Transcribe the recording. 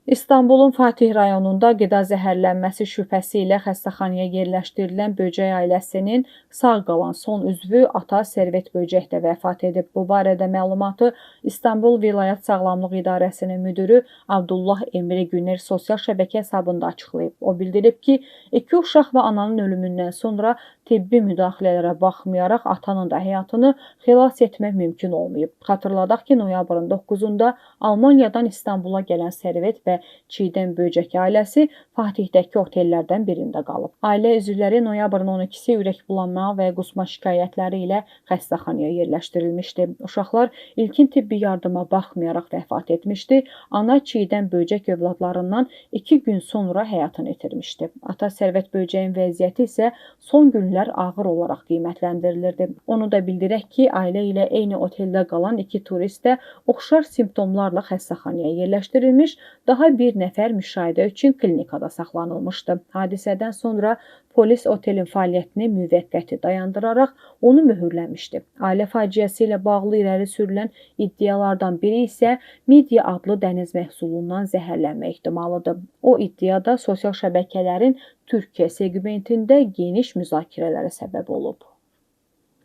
İstanbulun Fatih rayonunda qida zəhərlənməsi şübhəsi ilə xəstəxanaya yerləşdirilən böcək ailəsinin sağ qalan son üzvü ata Servet Böcək də vəfat edib. Bu barədə məlumatı İstanbul Vilayət Sağlamlıq İdarəsinin müdiri Abdullah Emri Günel sosial şəbəkə hesabında açıqlayıb. O bildirib ki, iki uşaq və ananın ölümündən sonra tibbi müdaxilələrə baxmayaraq atanın da həyatını xilas etmək mümkün olmayıb. Xatırladaq ki, noyabrın 9-da Almaniyadan İstanbula gələn Servet və Çiğdəm Böcək ailəsi Fatixdəki otellərdən birində qalıb. Ailə üzvləri noyabrın 12-si ürək bulanma və qusma şikayətləri ilə xəstəxanaya yerləşdirilmişdi. Uşaqlar ilkin tibbi yardıma baxmayaraq vəfat etmişdi. Ana Çiğdəm Böcək övladlarından 2 gün sonra həyatını itirmişdi. Ata Servet Böcəyin vəziyyəti isə son günlər ağır olaraq qiymətləndirilirdi. Onu da bildirək ki, ailə ilə eyni oteldə qalan 2 turist də oxşar simptomlarla xəstəxanaya yerləşdirilmiş, daha bir nəfər müşahidə üçün klinikada saxlanılmışdı. Hadisədən sonra polis otelin fəaliyyətini müvəqqəti dayandıraraq onu möhürləmişdi. Ailə faciəsi ilə bağlı irəli sürülən iddialardan biri isə midye adlı dəniz məhsulundan zəhərlənmə ehtimalıdır. O iddia da sosial şəbəkələrin Türkiyə segmentində geniş müzakirələrə səbəb olub.